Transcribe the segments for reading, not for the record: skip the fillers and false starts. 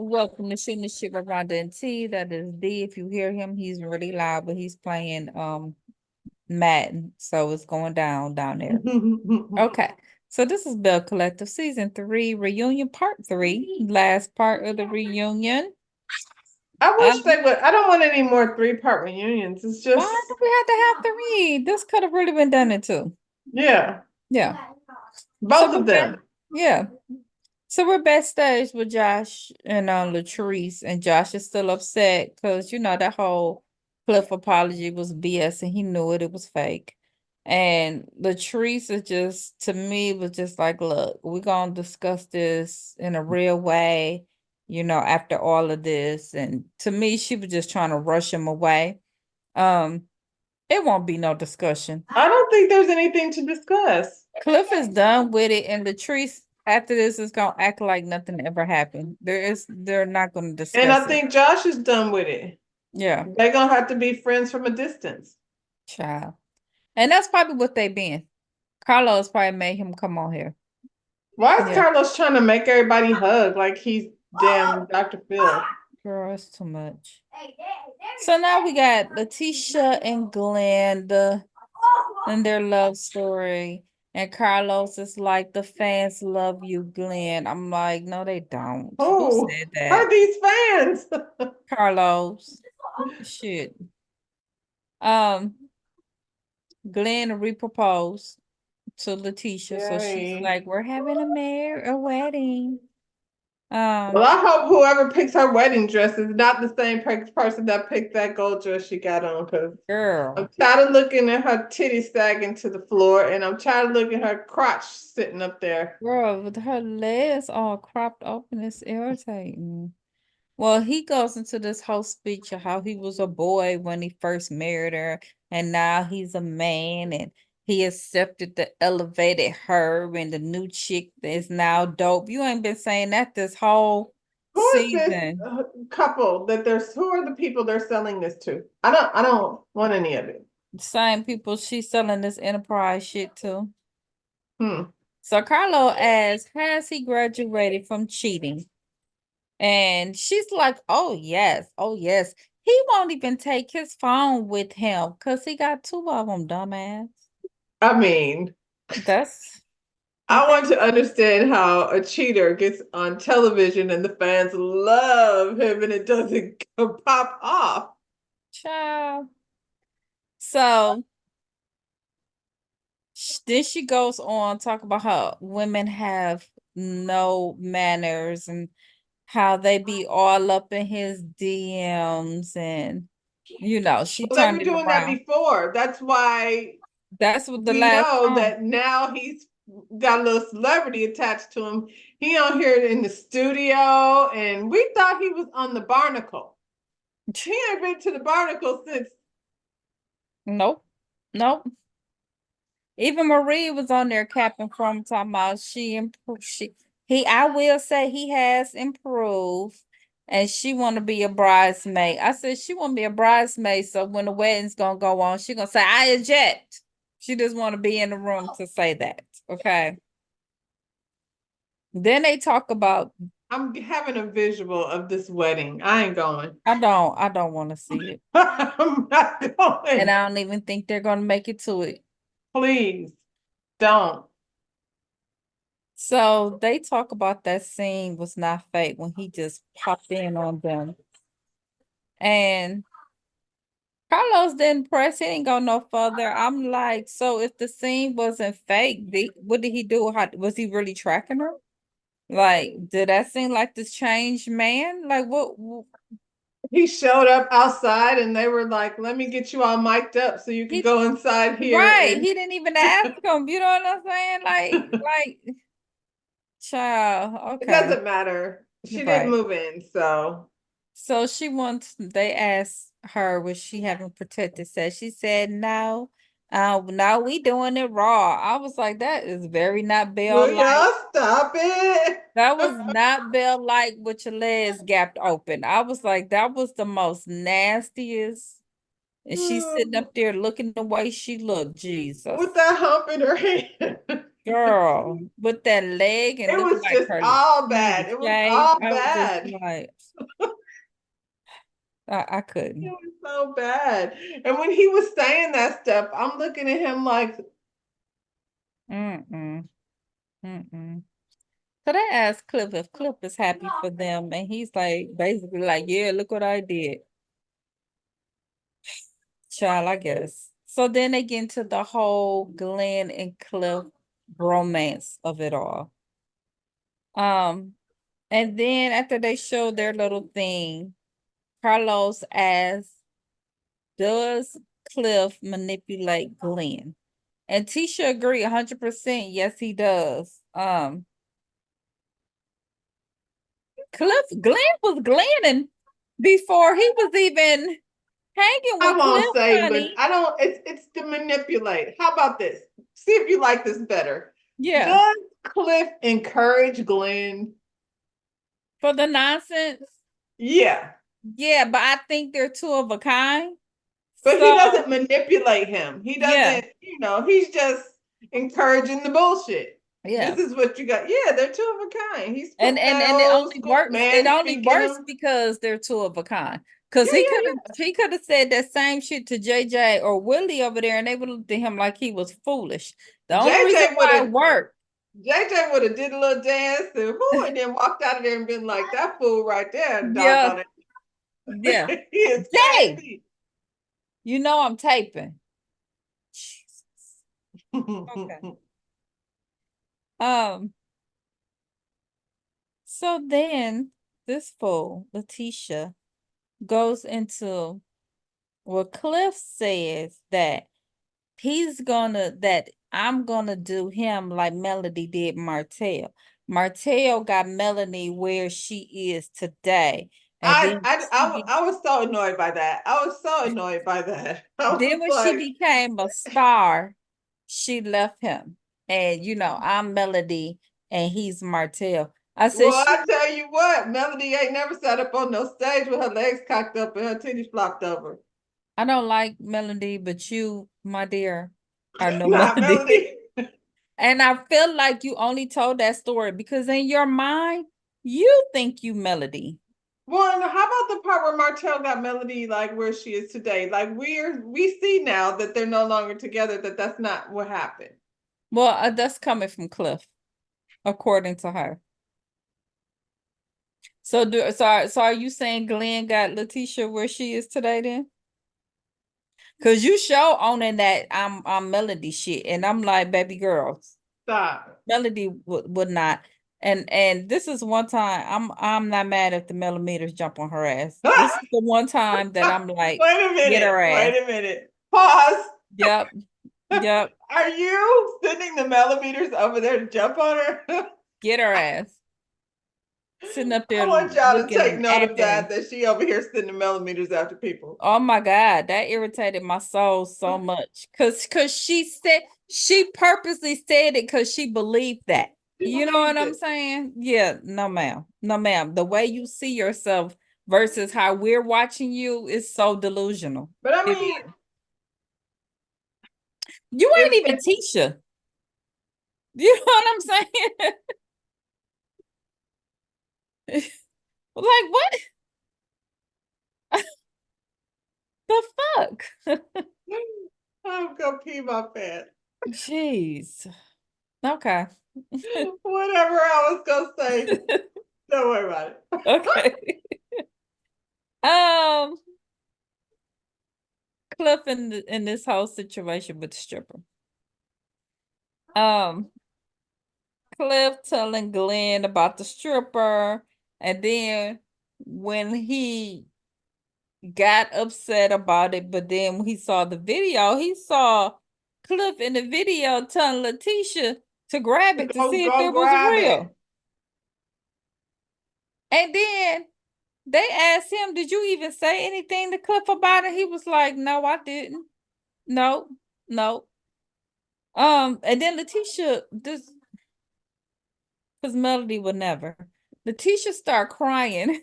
Welcome to Shooting the Shit with Rhonda and T. That is D. If you hear him, he's really loud, but he's playing Madden. So it's going down there. Okay. So this is Bell Collective Season 3 Reunion Part 3. Last part of the reunion. I wish they would. I don't want any more 3-part reunions. It's just, Why do we have to have 3? This could have really been done in 2. yeah, Yeah. both of them. Yeah. So we're backstage with Josh and Latrice, and Josh is still upset because that whole Cliff apology was BS and he knew it was fake. And Latrice is just, to me, was just like, look, we're gonna discuss this in a real way, after all of this. And to me, she was just trying to rush him away. Um, it won't be no discussion. I don't think there's anything to discuss. Cliff is done with it, and Latrice after this is gonna act like nothing ever happened. They're not gonna discuss And I it. think Josh is done with it. Yeah, They're gonna have to be friends from a distance. child. And that's probably what they been. Carlos probably made him come on here. Why is Yeah. Carlos trying to make everybody hug like he's damn Dr. Phil? Girl, it's too much. So now we got Letitia and Glenn and their love story. And Carlos is like, the fans love you, Glenn. I'm like, no, they don't. Who Oh, said are that? these fans? Carlos. Shit. Um, Glenn reproposed to Letitia. So she's Yay. like, we're having a wedding. Well, I hope whoever picks her wedding dress is not the same person that picked that gold dress she got on, because Girl. I'm tired of looking at her titties sagging to the floor, and I'm tired of looking at her crotch sitting up there. Girl, with her legs all cropped open, it's irritating. Well, he goes into this whole speech of how he was a boy when he first married her, and now he's a man, and he accepted the elevated her, and the new chick is now dope. You ain't been saying that this whole Who is this season. couple that there's? Who are the people they're selling this to? I don't want any of it. Same people she's selling this enterprise shit to. Hmm. So Carlo asks, has he graduated from cheating? And she's like, oh yes, oh yes. He won't even take his phone with him because he got 2 of them, dumbass. I mean, That's I okay. want to understand how a cheater gets on television and the fans love him and it doesn't pop off. Child. So then she goes on talk about how women have no manners and how they be all up in his DMs, and she Well, they turned were it doing that around. before. That's why That's what the we last know song. that now he's got a little celebrity attached to him. He on here in the studio, and we thought he was on the Barnacle. He ain't been to the Barnacle since. Nope. Nope. Even Marie was on there capping from talking about she improved. I will say he has improved, and she want to be a bridesmaid. I said she want to be a bridesmaid, so when the wedding's gonna go on, she gonna say I eject. She just want to be in the room to say that. Okay. Then they talk about. I'm having a visual of this wedding. I ain't going. I don't want to see it, I'm not and going. I don't even think they're gonna make it to it. Please don't. So they talk about that scene was not fake when he just popped in on them. And Carlos didn't press, he didn't go no further. I'm like, so if the scene wasn't fake, what did he do? How was he really tracking her? Like, did that seem like this changed man? Like, what He showed up outside and they were like, let me get you all mic'd up so you can he go inside here. right? And He didn't even ask him. You know what I'm saying? Like, child. it Okay, doesn't matter. you're She didn't right. move in. So So she wants. They asked her, was she having protected sex? She said no. No, we doing it raw. I was like, that is very not Belle will like. y'all stop it? That was not Belle like with your legs gapped open. I was like, that was the most nastiest. And she's sitting up there looking the way she looked. Jesus. With that hump in her hand. Girl, with that leg and It look was like just her all feet bad. It was shaved. all I was just bad. like, I It couldn't. was so bad. And when he was saying that stuff, I'm looking at him like, Mm-mm. Mm-mm. So they asked Cliff if Cliff is happy for them, and he's like, basically like, yeah, look what I did. Child, I guess. So then they get into the whole Glenn and Cliff romance of it all. Um, and then after they show their little thing, Carlos asks, does Cliff manipulate Glenn? And Tisha agreed 100%. Yes, he does. Glenn was Glenning before he was even hanging I with Cliff, won't say, but honey. I don't, it's to manipulate. How about this? See if you like this better. Yeah, Does Cliff encourage Glenn? for the nonsense. Yeah. Yeah, but I think they're two of a kind. But he So doesn't manipulate him. He yeah, doesn't, he's just encouraging the bullshit. This yeah. is what you got. Yeah, they're two of a kind. He's And putting and that and it old only school works. It man only speak in works him. because they're two of a kind. Because Yeah, yeah, he could have said that same shit to JJ or Willie over there, and they would look at him like he was foolish. The yeah. only reason why it worked, JJ would have did a little dance and then walked out of there and been like, that fool right there, yeah, doggone yeah. it. He is Jay, crazy. you know I'm taping. Jesus. Okay. Um. So then this fool, Letitia, goes into what Cliff says that I'm gonna do him like Melody did Martell. Martell got Melanie where she is today. And I was so annoyed by that. I was so annoyed by that. I then was when she like, became a star, she left him. And I'm Melody and he's Martell. I said well, she I tell you what, Melody ain't never sat up on no stage with her legs cocked up and her titties flopped over. I don't like Melody, but you, my dear, are no Not Melody. Melody. And I feel like you only told that story because in your mind, you think you Melody. Well, and how about the part where Martell got Melody like where she is today? Like we see now that they're no longer together, that that's not what happened. Well, that's coming from Cliff, according to her. So are you saying Glenn got Letitia where she is today then? Cause you show owning that I'm Melody shit, and I'm like, baby girls, Stop. Melody would not. And this is one time I'm not mad if the millimeters jump on her ass. This is the one time that I'm like, Wait a get minute. her ass. Wait a minute. Pause. Yep, yep, Are you sending the millimeters over there to jump on her? get her ass. Sitting up I there want y'all to take looking, note of acting. that she over here sending millimeters after people. Oh my God, that irritated my soul so much. Cause she purposely said it because she believed that. She You know what believes I'm it. saying? Yeah, no, ma'am. No, ma'am. The way you see yourself versus how we're watching you is so delusional. But I It mean, is. You if, ain't even if Tisha. You know what I'm saying? Like what the fuck? I'm gonna pee my pants. Jeez. Okay. Whatever I was gonna say, don't worry about it. Okay. Um, Cliff in this whole situation with the stripper. Um, Cliff telling Glenn about the stripper, and then when he got upset about it, but then when he saw the video, he saw Cliff in the video telling Letitia to grab it to Go see if go it was grab it. real. And then they asked him, "Did you even say anything to Cliff about it?" He was like, "No, I didn't. No, no." And then Letitia, this because Melody would never. Letitia start crying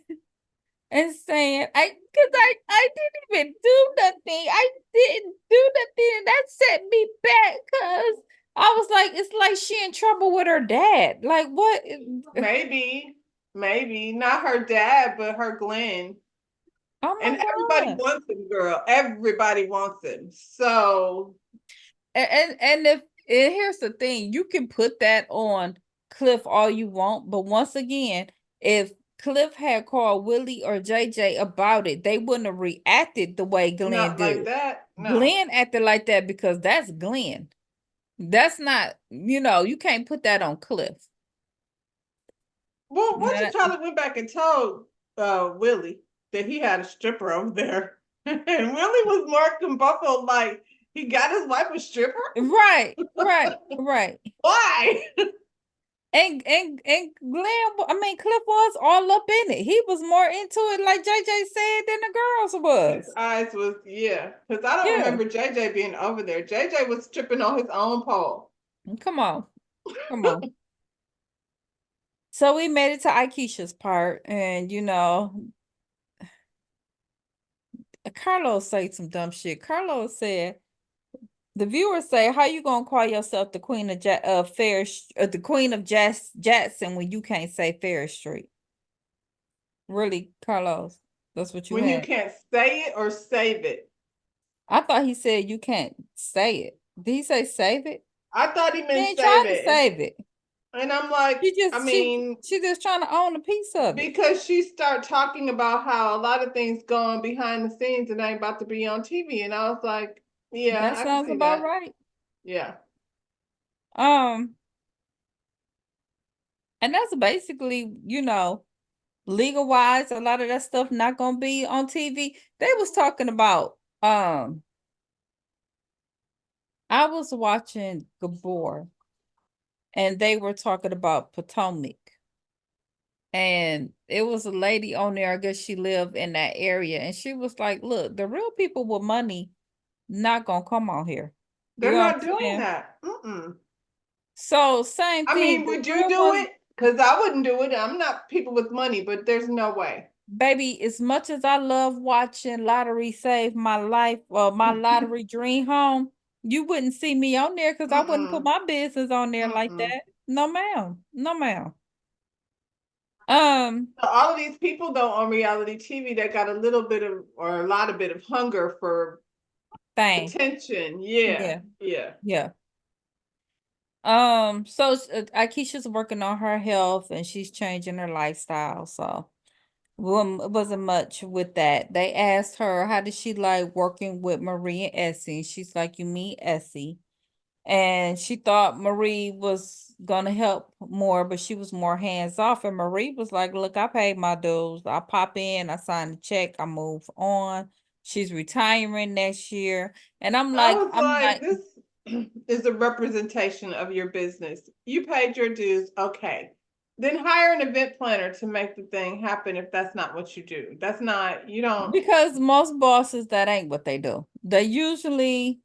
and saying, I didn't even do nothing. I didn't do nothing. And that set me back, cuz I was like, it's like she in trouble with her dad. Like what? Maybe not her dad, but her Glenn. Oh And my everybody God. wants him, girl. Everybody wants him. So And if and here's the thing, you can put that on Cliff all you want, but once again, if Cliff had called Willie or JJ about it, they wouldn't have reacted the way Glenn not like did. that. No. Glenn acted like that because that's Glenn. That's not, you can't put that on Cliff. Well, what you Not- call it went back and told Willie that he had a stripper over there. And Willie was more combuffled, like he got his wife a stripper? Right, right. Why? And Cliff was all up in it. He was more into it, like JJ said, than the girls His was. eyes was, yeah. Because I don't Yeah, remember JJ being over there. JJ was tripping on his own pole. come on, come on. So we made it to Aikisha's part, and Carlos said some dumb shit. Carlos said, the viewers say, "How you gonna call yourself the queen of the queen of Jackson when you can't say Fair Street?" Really, Carlos? That's what you When you had. can't say it or save it. I thought he said you can't say it. Did he say save it? I thought he He meant ain't save trying to it. save it. And I'm like, She I just she mean, she just trying to own a piece of it. because she started talking about how a lot of things going behind the scenes and ain't about to be on TV. And I was like, yeah, That I can sounds see about that. right. Yeah. Um, and that's basically, legal wise, a lot of that stuff not gonna be on TV. They was talking about I was watching Gabor and they were talking about Potomac. And it was a lady on there, I guess she lived in that area, and she was like, look, the real people with money not gonna come on here. You They're know what not I'm doing saying? that. Mm-mm. So same I thing, mean, the would you real do ones, it? Because I wouldn't do it. I'm not people with money, but there's no way. baby, as much as I love watching Lottery Save My Life or My Lottery Dream Home, you wouldn't see me on there because I wouldn't put Mm-mm. my business on there like Mm-mm. that. No, ma'am. No, ma'am. Um, So all of these people though on reality TV that got a little bit of or a lot of bit of hunger for thing. attention. Yeah. Yeah, Yeah. yeah. So Akeisha's working on her health and she's changing her lifestyle. So it wasn't much with that. They asked her, how did she like working with Marie and Essie? She's like, you mean Essie? And she thought Marie was gonna help more, but she was more hands off. And Marie was like, look, I paid my dues. I pop in, I sign the check, I move on. She's retiring next year. And I'm I like, was like, this is a representation of your business. You paid your dues, okay. Then hire an event planner to make the thing happen if that's not what you do. That's not, you don't because most bosses, that ain't what they do. They usually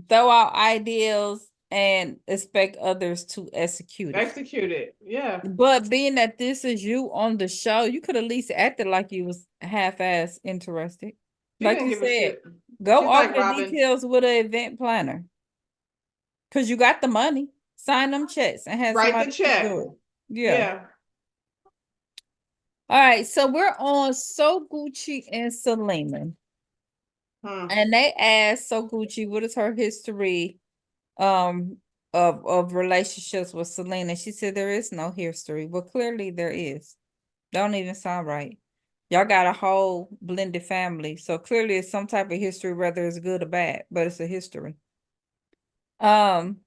throw out ideas and expect others to execute it. execute it. Yeah. But being that this is you on the show, you could at least acted like you was half-ass interested. She Like didn't you give a said, shit. go She's over like the Robin. details with an event planner. Cause you got the money. Sign them checks and have Write somebody the else check. do it. Yeah. Yeah. All right. So we're on So Gucci and Selena. Hmm. And they asked So Gucci, what is her history um of relationships with Selena? She said there is no history. Well, clearly there is. Don't even sound right. Y'all got a whole blended family. So clearly it's some type of history, whether it's good or bad, but it's a history. Um,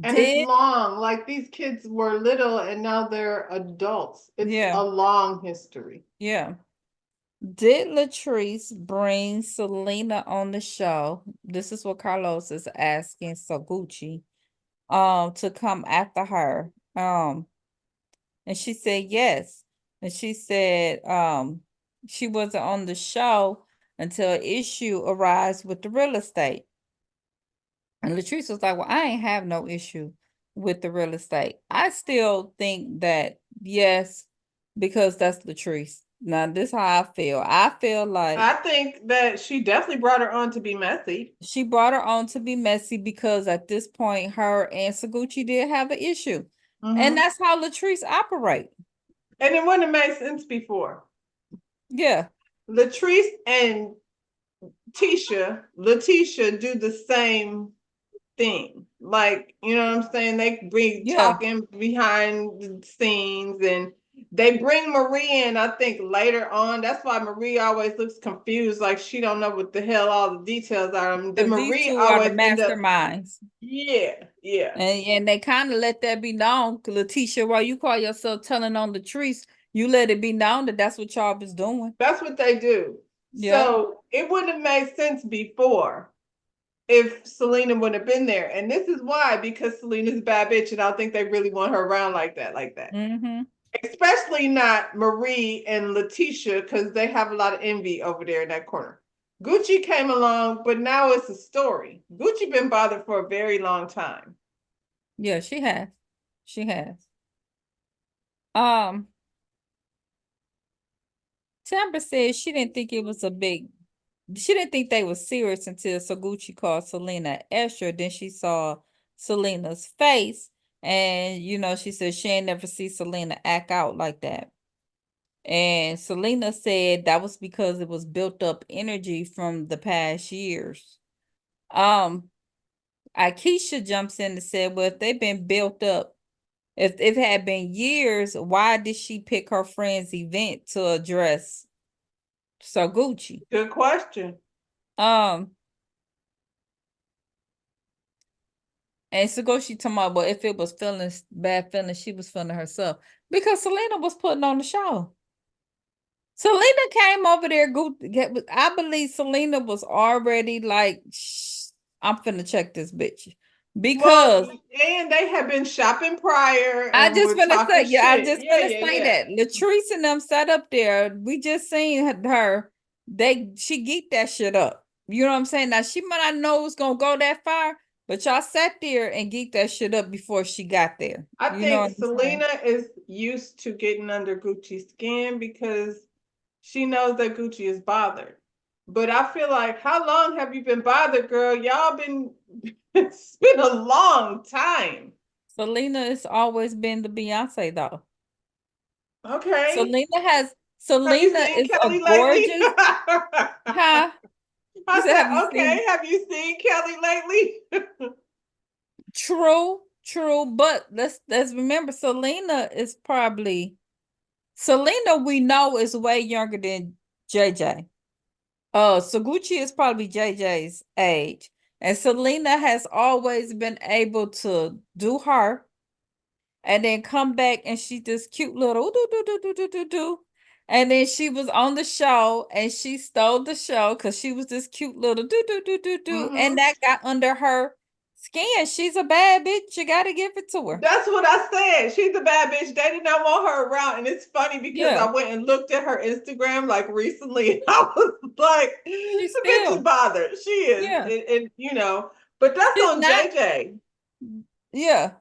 And it's did long. Like these kids were little and now they're adults. It's yeah, a long history. yeah. Did Latrice bring Selena on the show? This is what Carlos is asking Saguchi to come after her. And she said yes. And she said she wasn't on the show until an issue arose with the real estate. And Latrice was like, well, I ain't have no issue with the real estate. I still think that yes, because that's Latrice. Now this how I feel. I feel like I think that she definitely brought her on to be messy. she brought her on to be messy because at this point, her and Saguchi did have an issue. And Mhm. that's how Latrice operate. And it wouldn't have made sense before. Yeah. Latrice and Letitia do the same thing. Like, you know what I'm saying? They be Yeah. talking behind the scenes and they bring Marie in, I think, later on. That's why Marie always looks confused, like she don't know what the hell all the details are. Then Because these Marie two are the always end up, masterminds. yeah. And they kind of let that be known. Letitia, while you call yourself telling on Latrice, you let it be known that that's what y'all was doing. That's what they do. Yeah. So it wouldn't have made sense before if Selena wouldn't have been there. And this is why, because Selena's a bad bitch, and I don't think they really want her around like that, Mm-hmm. Especially not Marie and Letitia, because they have a lot of envy over there in that corner. Gucci came along, but now it's a story. Gucci been bothered for a very long time. Yeah, she has. She has. Um, Tambra said she didn't think it was a big, she didn't think they were serious until Saguchi called Selena Escher. Then she saw Selena's face. And, she said she ain't never see Selena act out like that. And Selena said that was because it was built up energy from the past years. Um, Akeisha jumps in and said, well, if they've been built up, if it had been years, why did she pick her friend's event to address Gucci? Good question. And Sagoshi talking about, well, if it was feelings, bad feelings, she was feeling herself. Because Selena was putting on the show. Selena came over there. I believe Selena was already like, I'm finna check this bitch. Well, Because and they have been shopping prior I and just we're finna say, talking yeah, I shit. just Yeah, finna yeah, say yeah. that. Latrice and them sat up there. We just seen her. She geeked that shit up. You know what I'm saying? Now she might not know it's gonna go that far, but y'all sat there and geeked that shit up before she got there. I You know think what I'm saying? Selena is used to getting under Gucci's skin because she knows that Gucci is bothered. But I feel like, how long have you been bothered, girl? Y'all been, it's been a long time. Selena has always been the Beyonce though. Okay. Selena has Have you Selena seen is a Kelly lately? gorgeous, huh? You I said, have said, you okay. seen? Have you seen Kelly lately? True, but let's remember Selena we know is way younger than JJ. Saguchi is probably JJ's age. And Selena has always been able to do her and then come back and she this cute little do. And then she was on the show and she stole the show because she was this cute little do. And Hmm. that got under her skin. She's a bad bitch. You gotta give it to her. That's what I said. She's a bad bitch. They did not want her around. And it's funny because Yeah, I went and looked at her Instagram like recently. And I was like, she's the bitch is still, bothered. She is. yeah, And but that's she's on not, JJ. yeah.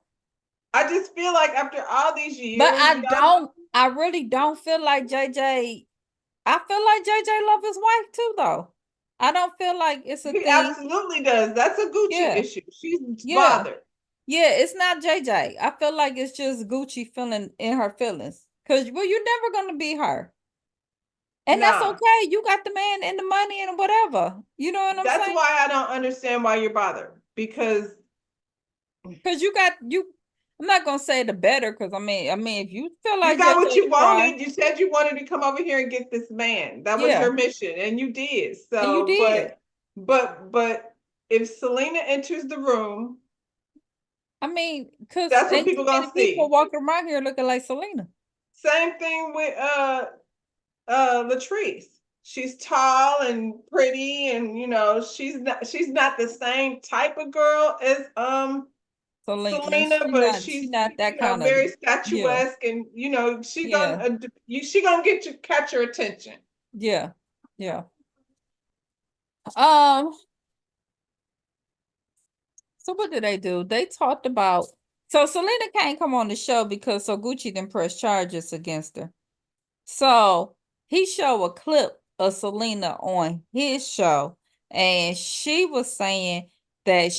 I just feel like after all these But years, y'all, I really don't feel like JJ. I feel like JJ love his wife too, though. I don't feel like it's a he thing. absolutely does. That's a Gucci Yeah, issue. She's yeah, bothered. yeah. It's not JJ. I feel like it's just Gucci feeling in her feelings. Cause well, you're never gonna be her. And that's Nah. okay. You got the man and the money and whatever. You know what I'm That's saying? why I don't understand why you're bothered. Because Cause you I'm not gonna say the better, because I mean, if you feel you like got JJ what you to cry, wanted. You said you wanted to come over here and get this man. That was yeah, your mission, and you did. and you So, did. but if Selena enters the room, I mean, because that's what ain't people too many gonna people see. walking around here looking like Selena. Same thing with Latrice. She's tall and pretty, and she's not the same type of girl as Selena, Selena, but she she's not that kind of, very yeah, statuesque, and she yeah, gonna catch your attention. yeah, yeah. Um, so what did they do? They talked about, so Selena can't come on the show because so Gucci didn't press charges against her. So he showed a clip of Selena on his show, and she was saying that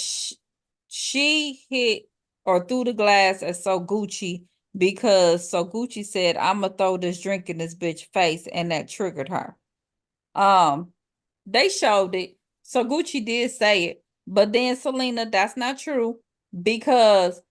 she hit or threw the glass at So Gucci because So Gucci said, "I'ma throw this drink in this bitch face," and that triggered her. They showed it. So Gucci did say it, but then Selena, that's not true because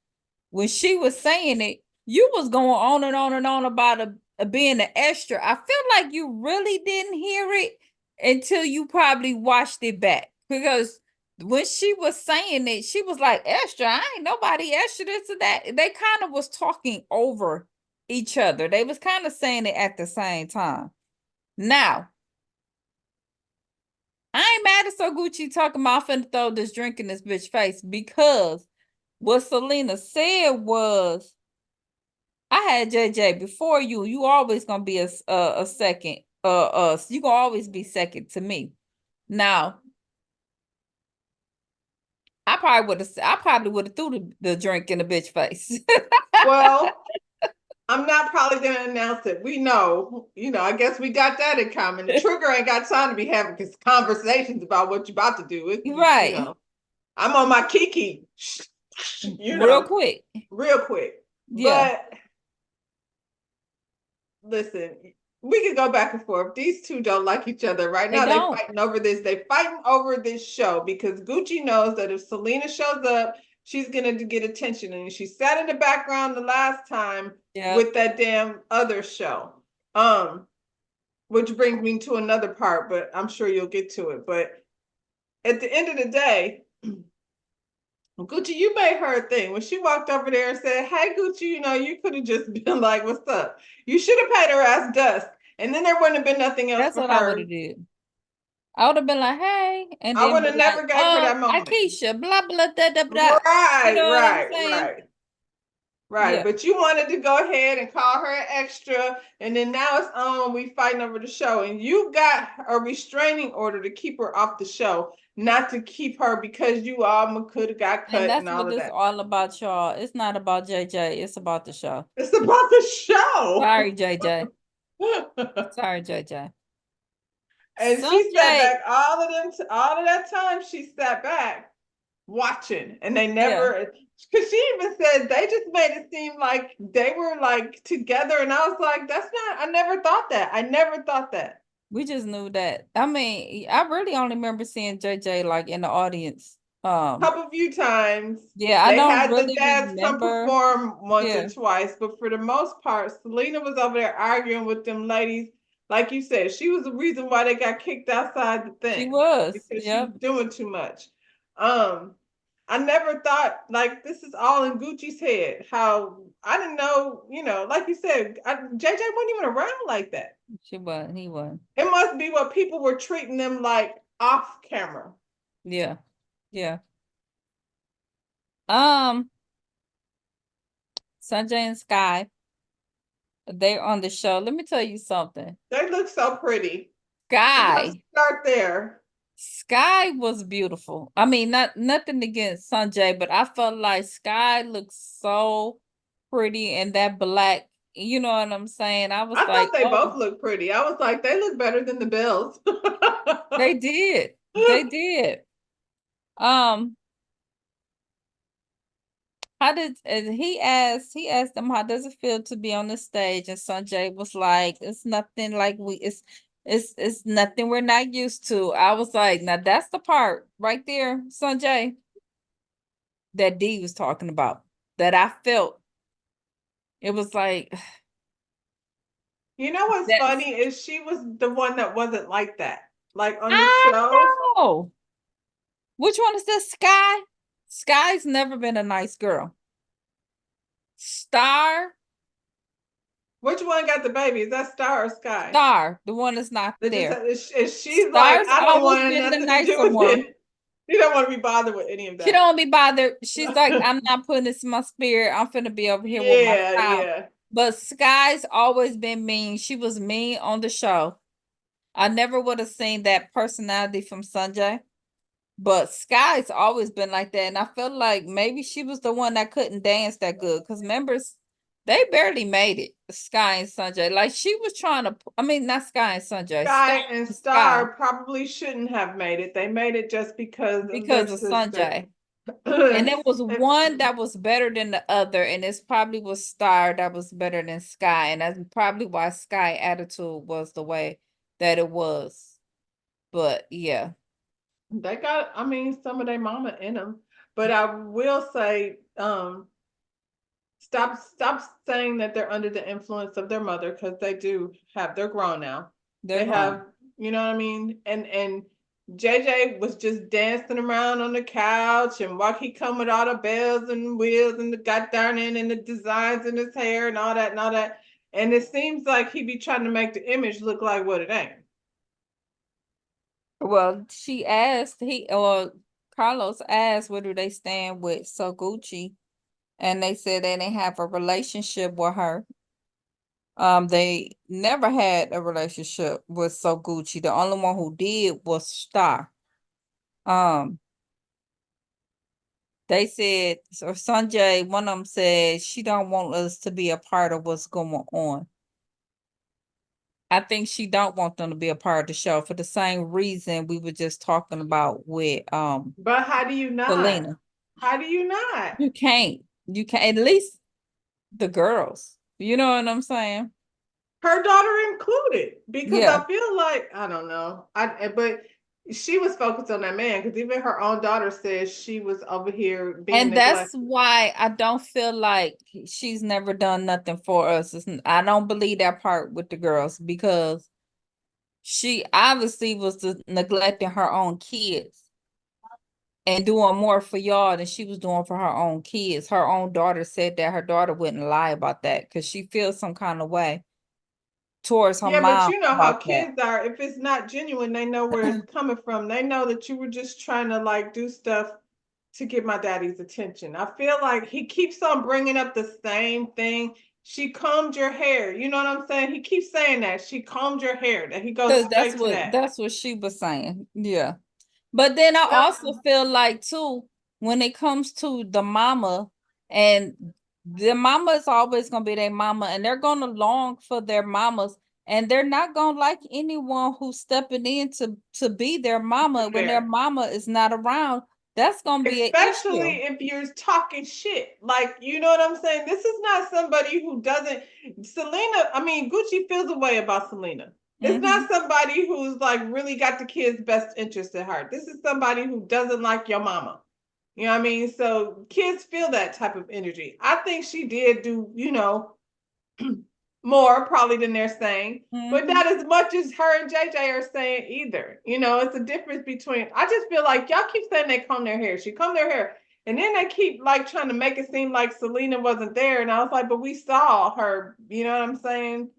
when she was saying it, you was going on and on and on about being an extra. I feel like you really didn't hear it until you probably watched it back because when she was saying it, she was like, extra, I ain't nobody extra this or that. They kind of was talking over each other. They was kind of saying it at the same time. Now, I ain't mad at So Gucci talking about finna throw this drink in this bitch face because what Selena said was, I had JJ before you. You always gonna be a second. You gonna always be second to me. Now, I probably would have threw the drink in the bitch face. Well, I'm not probably gonna announce it. We know, I guess we got that in common. Trigger ain't got time to be having conversations about what you're about to do. It's, Right. I'm on my Kiki, Real quick. real quick. Yeah. But listen, we can go back and forth. These two don't like each other right They now. They're don't. fighting over this. They're fighting over this show because Gucci knows that if Selena shows up, she's gonna get attention. And she sat in the background the last time with that damn other show. Which brings me to another part, but I'm sure you'll get to it. But at the end of the day, Gucci, you made her a thing. When she walked over there and said, "Hey, Gucci, you could have just been like, what's up?" You should have paid her ass dust. And then there wouldn't have been nothing else That's for what I her. would have did. I would have been like, "Hey," and I then would be have like, never gave her that moment. Akeisha, blah blah da da blah. You Right, know what I'm right, saying? right. Yeah. But you wanted to go ahead and call her an extra, and then now it's on. We fighting over the show, and you got a restraining order to keep her off the show, not to keep her because you all could have got cut And and that's all what of it's that. all about, y'all. It's not about JJ. It's about the show. It's about the show. Sorry, JJ. Sorry, JJ. And she sat Sanjay, back all of that time. She sat back watching, and they yeah, never. Because she even said they just made it seem like they were like together, and I was like, that's not. I never thought that. I never thought that. we just knew that. I mean, I really only remember seeing JJ like in the audience. Couple few times. Yeah, I They don't had the really dads come remember. perform once or Yeah, twice, but for the most part, Selena was over there arguing with them ladies. Like you said, she was the reason why they got kicked outside the she thing was. because she was Yep. doing too much. I never thought like this is all in Gucci's head. How I didn't know, like you said, JJ wasn't even around like that. She was. He was. It must be what people were treating them like off camera. Yeah. Yeah. Um, Sanjay and Sky, they're on the show. Let me tell you something. They look so pretty. Let's Sky. start there. Sky was beautiful. I mean, nothing against Sanjay, but I felt like Sky looked so pretty in that black. You know what I'm saying? I was I like, thought they both oh, looked pretty. I was like, they look better than the Bills. they did. They did. Um, how did and he asked them how does it feel to be on the stage? And Sanjay was like, it's nothing like it's nothing we're not used to. I was like, now that's the part right there, Sanjay, that D was talking about that I felt. It was like You know what's that's funny is she was the one that wasn't like that. Like on the I show. know. Which one is this? Sky? Sky's never been a nice girl. Star, Which one got the baby? Is that Star or Sky? Star, the one that's not That just there. she's like, Star's I don't always want been the nothing to do nicer with one. it. She don't want to be bothered with any of She that. don't be bothered. She's like, I'm not putting this in my spirit. I'm finna be over here with my Yeah, child. yeah. But Sky's always been mean. She was mean on the show. I never would have seen that personality from Sanjay. But Sky's always been like that. And I felt like maybe she was the one that couldn't dance that good. Because members, They barely made it. Sky and Sanjay. Like she was trying to, I mean, not Sky and Sanjay. Sky Sky and and Sky Star probably shouldn't have made it. They made it just because of their because of sister. Sanjay. And there was one that was better than the other, and it's probably was Star that was better than Sky, and that's probably why Sky attitude was the way that it was. But yeah, They got, I mean, some of their mama in them. But I will say, stop saying that they're under the influence of their mother, because they do have, they're grown now. they're They grown. have, you know what I mean? And JJ was just dancing around on the couch, and while he come with all the bells and wheels and the got darn in and the designs in his hair and all that and all that. And it seems like he be trying to make the image look like what it ain't. Well, she asked or Carlos asked where do they stand with Soguchi, and they said they didn't have a relationship with her. They never had a relationship with Soguchi. The only one who did was Star. Um, they said, or Sanjay, one of them said she don't want us to be a part of what's going on. I think she don't want them to be a part of the show for the same reason we were just talking about with But how do you not? Selena. How do you not? You can't. You can't, at least the girls. You know what I'm saying? Her daughter included, because Yeah. I feel like, I don't know, but she was focused on that man, because even her own daughter says she was over here being And that's neglected. why I don't feel like she's never done nothing for us. I don't believe that part with the girls because she obviously was neglecting her own kids and doing more for y'all than she was doing for her own kids. Her own daughter said that her daughter wouldn't lie about that because she feels some kind of way towards her Yeah, but mom you know how about that. kids are. If it's not genuine, they know where it's coming from. They know that you were just trying to like do stuff to get my daddy's attention. I feel like he keeps on bringing up the same thing. She combed your hair. You know what I'm saying? He keeps saying that. She combed your hair. That he goes Because straight to that. that's what she was saying. Yeah. But then I Well, also feel like too, when it comes to the mama, and the mama is always gonna be their mama, and they're gonna long for their mamas, and they're not gonna like anyone who's stepping in to be their mama when their fair. mama is not around. That's gonna be an issue. Especially if you're talking shit. Like, you know what I'm saying? This is not somebody who doesn't. Selena, I mean, Gucci feels a way about Selena. It's Mm-hmm. not somebody who's like really got the kid's best interest at heart. This is somebody who doesn't like your mama. You know what I mean? So kids feel that type of energy. I think she did do, more probably than they're saying, but Mm-hmm. not as much as her and JJ are saying either. It's a difference between, I just feel like y'all keep saying they comb their hair. She combed their hair. And then they keep like trying to make it seem like Selena wasn't there. And I was like, but we saw her. You know what I'm saying?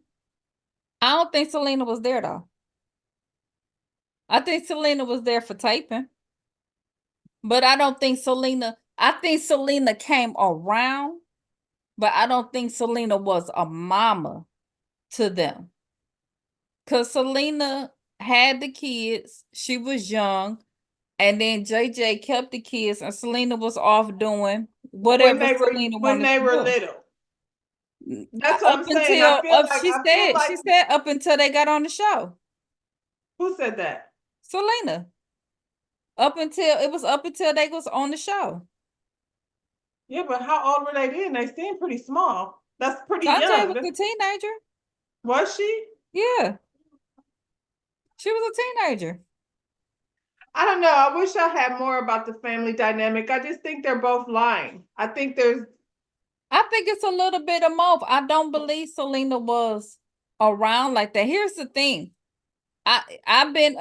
I don't think Selena was there though. I think Selena was there for taping, but I think Selena came around, but I don't think Selena was a mama to them. Cause Selena had the kids, she was young, and then JJ kept the kids, and Selena was off doing When whatever they were Selena when wanted they to were do. little. That's what Up I'm saying. until she said up until they got on the show. Who said that? Selena. Up until they was on the show. Yeah, but how old were they then? They seem pretty small. That's pretty Sanjay young. was a teenager. Was she? Yeah, she was a teenager. I don't know. I wish I had more about the family dynamic. I just think they're both lying. I think there's I think it's a little bit of both. I don't believe Selena was around like that. Here's the thing. I've been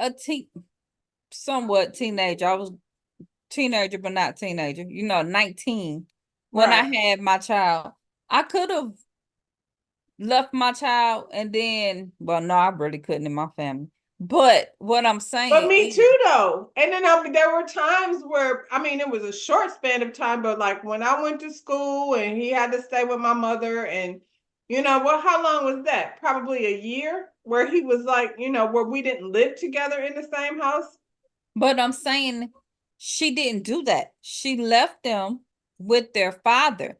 somewhat teenager. I was teenager, but not teenager. 19 when I right. had my child. I could have left my child and then, well, no, I really couldn't in my family. But what I'm But saying me is, too, though. And then there were times where, I mean, it was a short span of time, but like when I went to school and he had to stay with my mother, and well, how long was that? Probably a year, where he was like, where we didn't live together in the same house. but I'm saying she didn't do that. She left them with their father.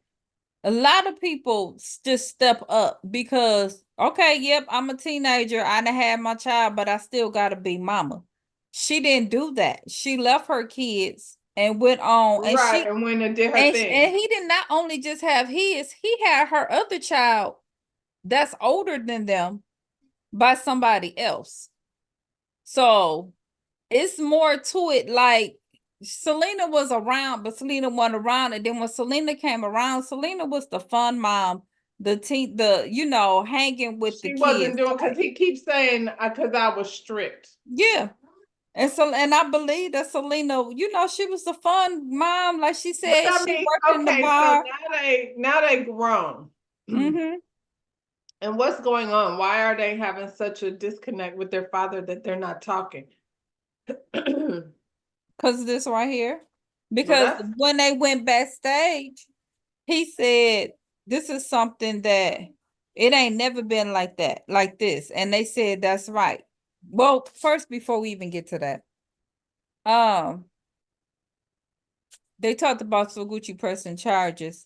A lot of people just step up because, okay, yep, I'm a teenager. I done had my child, but I still gotta be mama. She didn't do that. She left her kids and went on, and Right, and when it did her and thing. he did not only just have his, he had her other child that's older than them by somebody else. So it's more to it. Like Selena was around, but Selena wasn't around. And then when Selena came around, Selena was the fun mom, hanging with the She kids. wasn't doing, because he keeps saying, because I was strict. Yeah. And I believe that Selena, she was the fun mom. Like she But said, I she mean, worked in the okay, so bar. now they grown. Mm-hmm. And what's going on? Why are they having such a disconnect with their father that they're not talking? Because of this right here. Well, Because that's when they went backstage, he said, this is something that it ain't never been like that, like this. And they said, that's right. Well, first, before we even get to that, um, they talked about Suguchi pressing charges.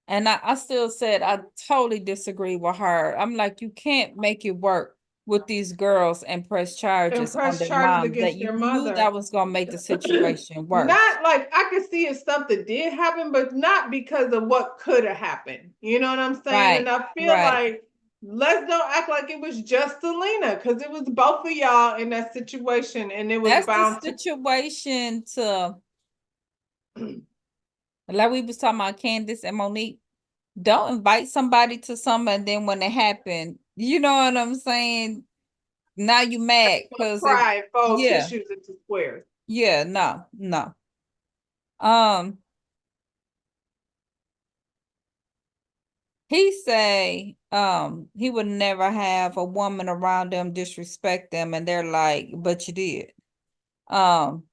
And I still said I totally disagree with her. I'm like, you can't make it work with these girls and press and charges on press their charges mom, that against you their knew mother. that was gonna make the situation worse. Not like I could see if something did happen, but not because of what could have happened. You know what I'm saying? And Right, I feel right. like let's don't act like it was just Selena, because it was both of y'all in that situation, and it was That's the bound to. situation to, like we was talking about Candace and Monique. Don't invite somebody to something, and then when it happened, you know what I'm saying? Now you mad because Cry and fold yeah, tissues into squares. yeah, no, no. Um, he say, he would never have a woman around them disrespect them, and they're like, but you did. Um,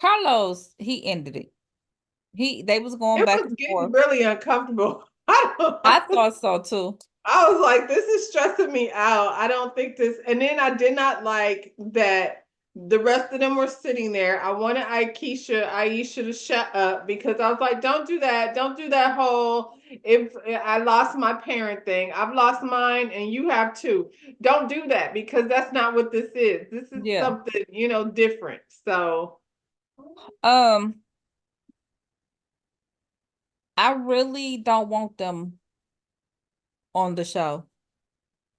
Carlos, he ended it. They was going It back was and getting forth. really uncomfortable. I don't I know. thought so too. I was like, this is stressing me out. I don't think this. And then I did not like that the rest of them were sitting there. I wanted Aisha to shut up, because I was like, don't do that. Don't do that whole, if I lost my parent thing. I've lost mine and you have too. Don't do that, because that's not what this is. This is Yeah. something, different. So Um, I really don't want them on the show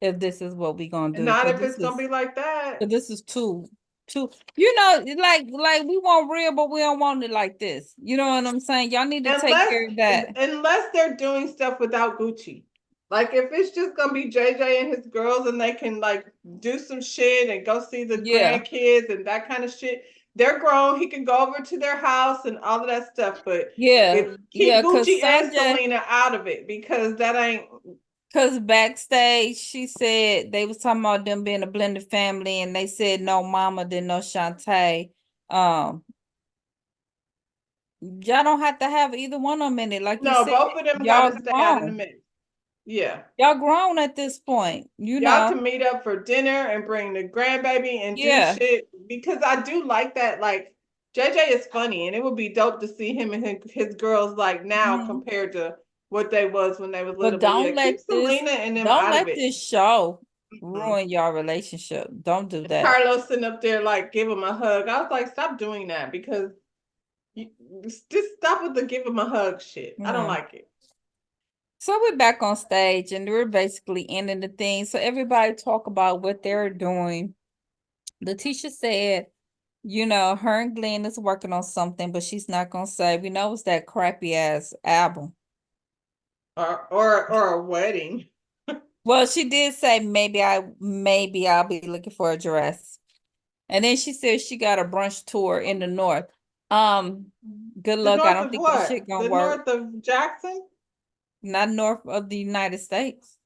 if this is what we gonna do. not Because if it's gonna be like that. this is too, like we want real, but we don't want it like this. You know what I'm saying? Y'all need to take Unless care of that. unless they're doing stuff without Gucci. Like if it's just gonna be JJ and his girls and they can like do some shit and go see the Yeah, grandkids and that kind of shit, they're grown. He can go over to their house and all of that stuff. But yeah, if keep yeah. Cause Gucci and Sanja, Selena out of it, because that ain't. cause backstage she said they was talking about them being a blended family, and they said no mama, then no Shantae. Um, y'all don't have to have either one of them in it. Like you No, said, both of them got y'all to stay out of the grown. mix. Yeah. Y'all grown at this point, Y'all can meet up for dinner and bring the grandbaby and do Yeah. shit, because I do like that. Like JJ is funny, and it would be dope to see him and his girls like now Mhm. compared to what they was when they was little. But But yeah, keep Selena and them don't out of let it. this show Mhm. ruin your relationship. Don't do that. Carlos sitting up there like give him a hug. I was like, stop doing that, because you, just stop with the give him a hug shit. I don't Yeah. like it. So we're back on stage and we're basically ending the thing. So everybody talk about what they're doing. Letitia said, her and Glenn is working on something, but she's not gonna say. We know it's that crappy ass album. Or a wedding. Well, she did say maybe I'll be looking for a dress. And then she said she got a brunch tour in the north. Um, good The luck. I north don't of think that what? shit gonna The work. north of Jackson? Not north of the United States.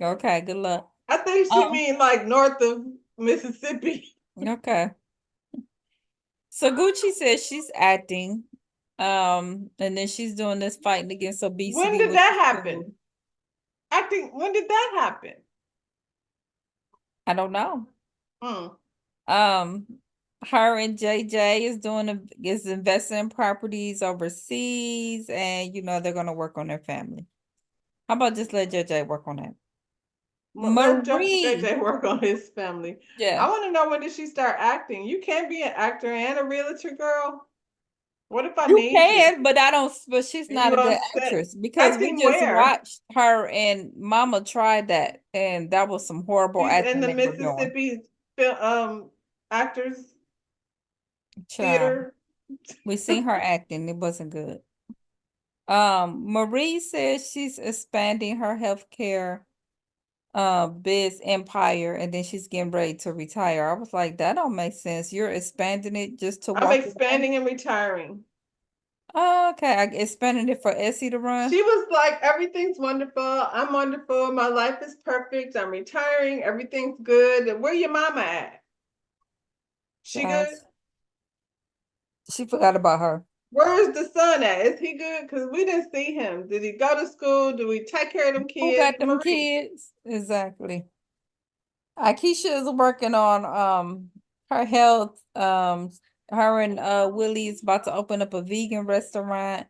Okay, good luck. I think she Um, mean like north of Mississippi. okay. So Gucci says she's acting. And then she's doing this fighting against When obesity did with that the happen? food. I think, when did that happen? I don't know. Hmm. Um, her and JJ is investing in properties overseas, and they're gonna work on their family. How about just let JJ work on that? Well, let Marie, JJ work on his family. yeah, I want to know, when did she start acting? You can't be an actor and a realtor, girl. What if I you need you? can, but I don't. But she's And not you a good on set actress because we acting just where? watched her and Mama tried that, and that was some horrible She's in acting the they were doing. Mississippi actors Child, theater. we seen her acting; it wasn't good. Marie says she's expanding her healthcare biz empire, and then she's getting ready to retire. I was like, that don't make sense. You're expanding it just to I'm walk away. expanding and retiring. Oh, okay, expanding it for Essie to run. She was like, everything's wonderful. I'm wonderful. My life is perfect. I'm retiring. Everything's good. And where your mama at? She Child, good? she forgot about her. Where is the son at? Is he good? Because we didn't see him. Did he go to school? Do we take care of them Who kids? got them Marie. kids? Exactly. Akeisha is working on her health. Her and Willie is about to open up a vegan restaurant,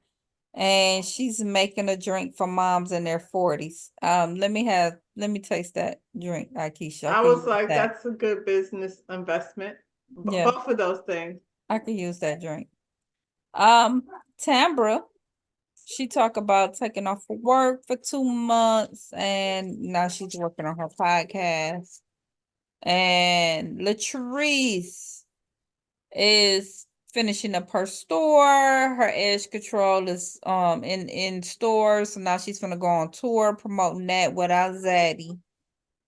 and she's making a drink for moms in their 40s. Let me taste that drink, Akeisha. I I could was use like, that. that's a good business investment. Yeah, Both of those things. I could use that drink. Um, Tambra, she talked about taking off for work for 2 months, and now she's working on her podcast. And Latrice is finishing up her store. Her edge control is in stores. So now she's gonna go on tour promoting that without Zaddy.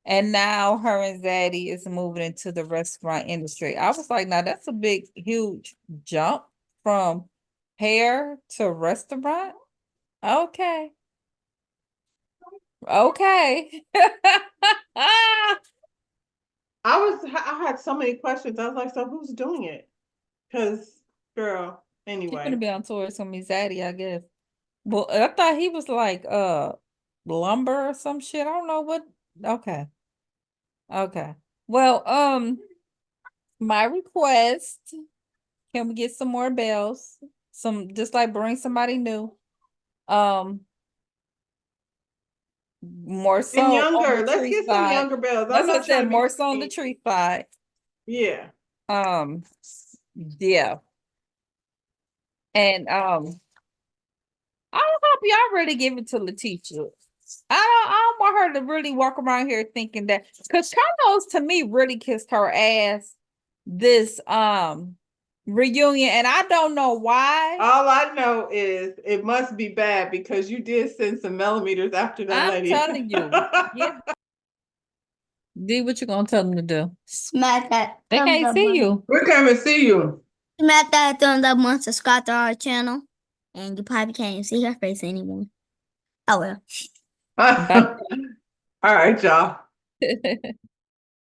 And now her and Zaddy is moving into the restaurant industry. I was like, now that's a big, huge jump from hair to restaurant. Okay. Okay. I had so many questions. I was like, so who's doing it? Because, girl, She's gonna anyway. be on tour with some Zaddy, I guess. Well, I thought he was like lumber or some shit. I don't know what. Okay. Okay. Well, my request, can we get some more bells? Some just like bring somebody new. Um, more And so on the younger. Let's tree get some side. younger bells. I'm That's what I not trying said, to be more so on the funny. tree side. Yeah. Um, yeah. And I don't hope y'all really give it to Letitia. I don't want her to really walk around here thinking that, because Carlos to me really kissed her ass this reunion, and I don't know why. All I know is it must be bad because you did send some millimeters after that I'm lady. telling you. Yeah. D, what you gonna tell them to do? Smack that They thumbs can't up see button. you. We came to see you. Smack that thumbs up button. Subscribe to our channel. And you probably can't even see her face anymore. Oh well. All right, y'all.